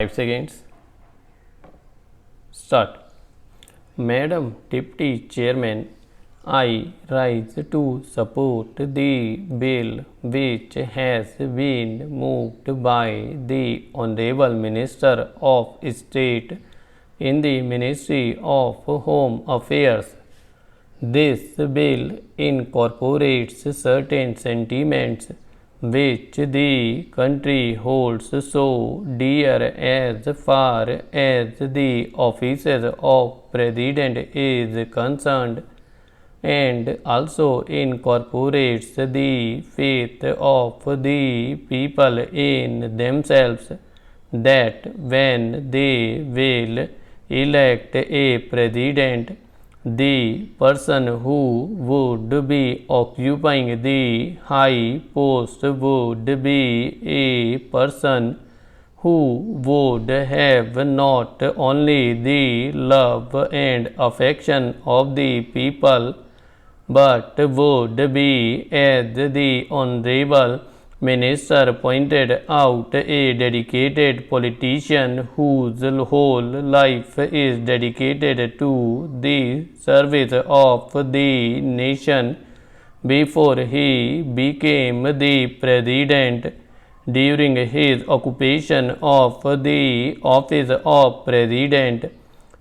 5 seconds. Start. Madam Deputy Chairman, I rise to support the bill which has been moved by the Honorable Minister of State in the Ministry of Home Affairs. This bill incorporates certain sentiments which the country holds so dear as far as the office of President is concerned, and also incorporates the faith of the people in themselves that when they will elect a president, the person who would be occupying the high post would be a person who would have not only the love and affection of the people, but would be, as the Honorable Minister pointed out, a dedicated politician whose whole life is dedicated to the service of the nation. Before he became the president, during his occupation of the office of president,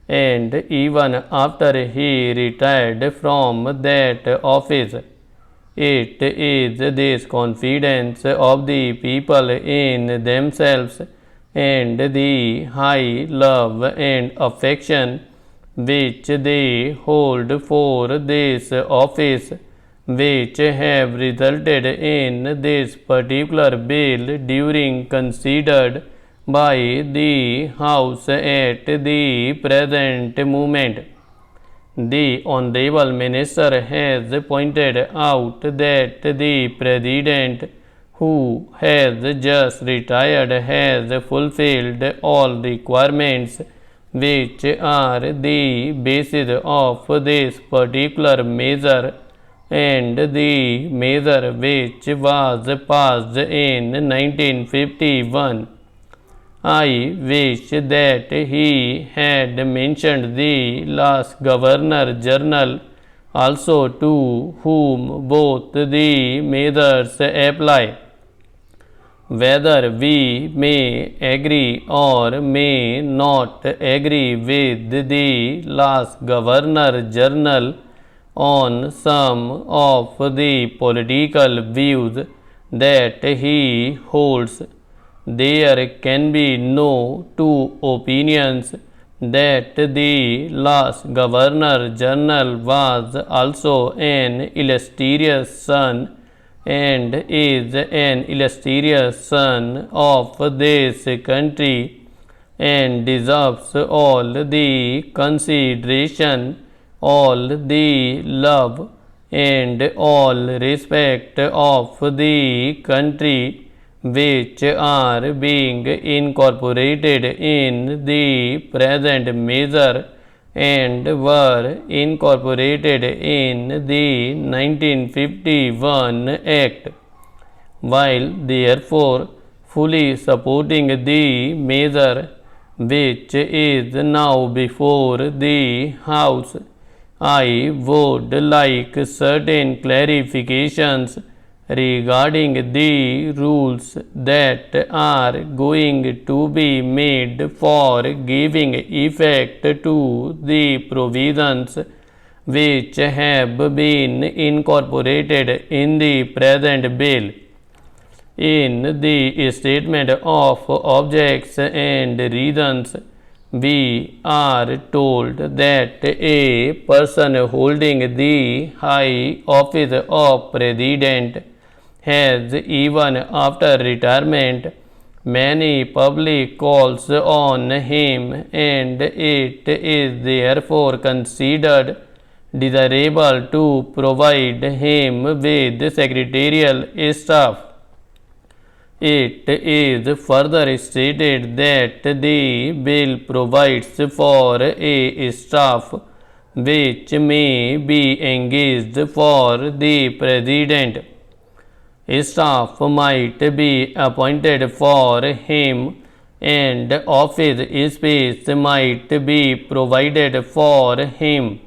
and even after he retired from that office, it is this confidence of the people in themselves and the high love and affection which they hold for this office which have resulted in this particular bill during considered by the House at the present moment. The Honorable Minister has pointed out that the President who has just retired has fulfilled all requirements which are the basis of this particular measure, and the measure which was passed in 1951. I wish that he had mentioned the last Governor General also, to whom both the measures apply. Whether we may agree or may not agree with the last Governor General on some of the political views that he holds, there can be no two opinions that the last Governor General was also an illustrious son and is an illustrious son of this country and deserves all the consideration, all the love and all respect of the country which are being incorporated in the present measure and were incorporated in the 1951 Act. While therefore fully supporting the measure which is now before the House, I would like certain clarifications regarding the rules that are going to be made for giving effect to the provisions which have been incorporated in the present bill. In the statement of objects and reasons, we are told that a person holding the high office of president has, even after retirement, many public calls on him, and it is therefore considered desirable to provide him with secretarial staff. It is further stated that the bill provides for a staff which may be engaged for the president. Staff might be appointed for him and office space might be provided for him.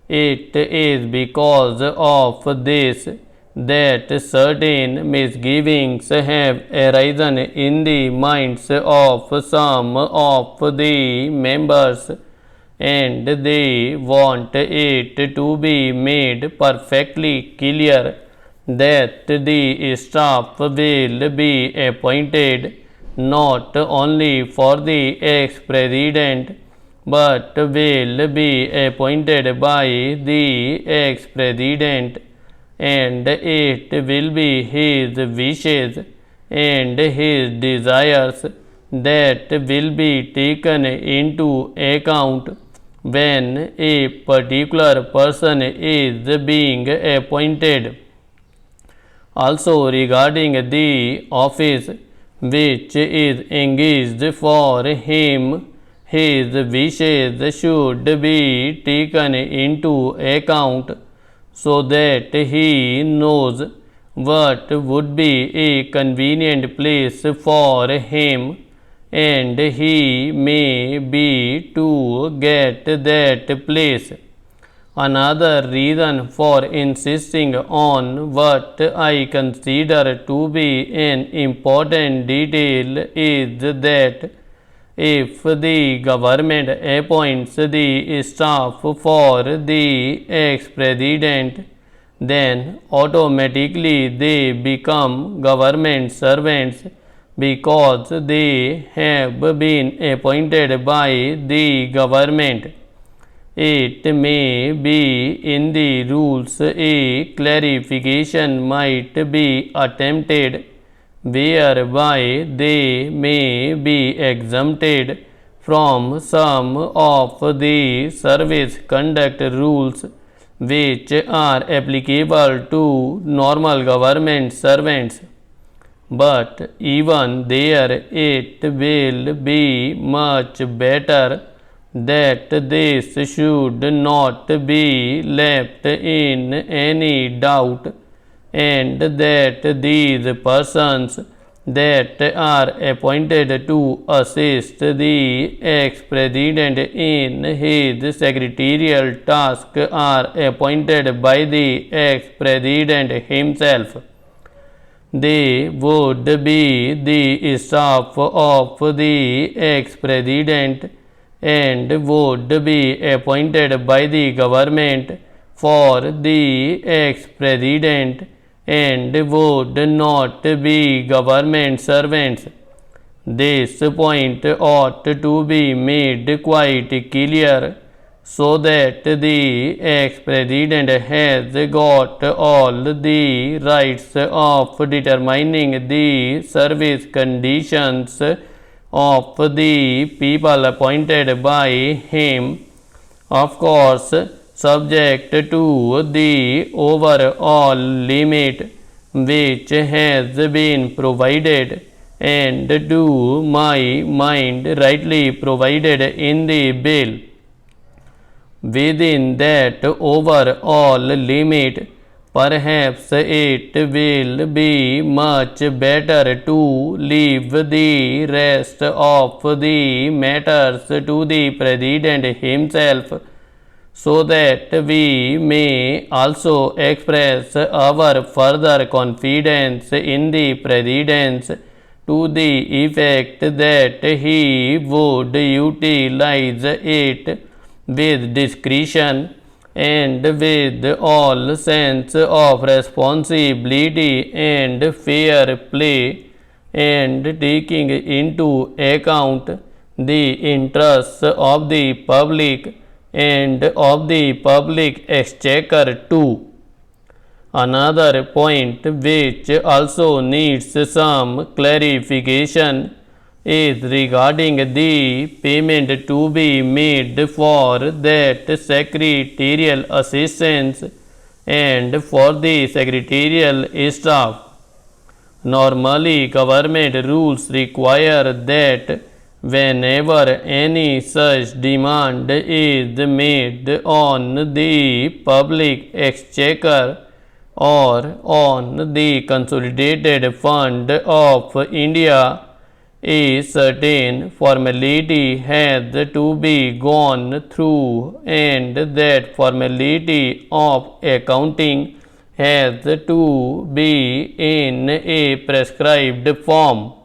It is because of this that certain misgivings have arisen in the minds of some of the members, and they want it to be made perfectly clear that the staff will be appointed not only for the ex-president but will be appointed by the ex-president, and it will be his wishes and his desires that will be taken into account when a particular person is being appointed. Also, regarding the office which is engaged for him, his wishes should be taken into account so that he knows what would be a convenient place for him, and he may be to get that place. Another reason for insisting on what I consider to be an important detail is that if the government appoints the staff for the ex-president, then automatically they become government servants because they have been appointed by the government. It may be in the rules a clarification might be attempted whereby they may be exempted from some of the service conduct rules which are applicable to normal government servants. But even there, it will be much better that this should not be left in any doubt, and that these persons that are appointed to assist the ex-president in his secretarial task are appointed by the ex-president himself. They would be the staff of the ex-president and would be appointed by the government for the ex-president and would not be government servants. This point ought to be made quite clear so that the ex-president has got all the rights of determining the service conditions of the people appointed by him, of course subject to the overall limit which has been provided and to my mind rightly provided in the bill. Within that overall limit, perhaps it will be much better to leave the rest of the matters to the President himself, so that we may also express our further confidence in the President to the effect that he would utilize it with discretion and with all sense of responsibility and fair play, and taking into account the interests of the public and of the public exchequer too. Another point which also needs some clarification is regarding the payment to be made for that secretarial assistance and for the secretarial staff. Normally, government rules require that whenever any such demand is made on the public exchequer or on the consolidated fund of India, A certain formality has to be gone through, and that formality of accounting has to be in a prescribed form.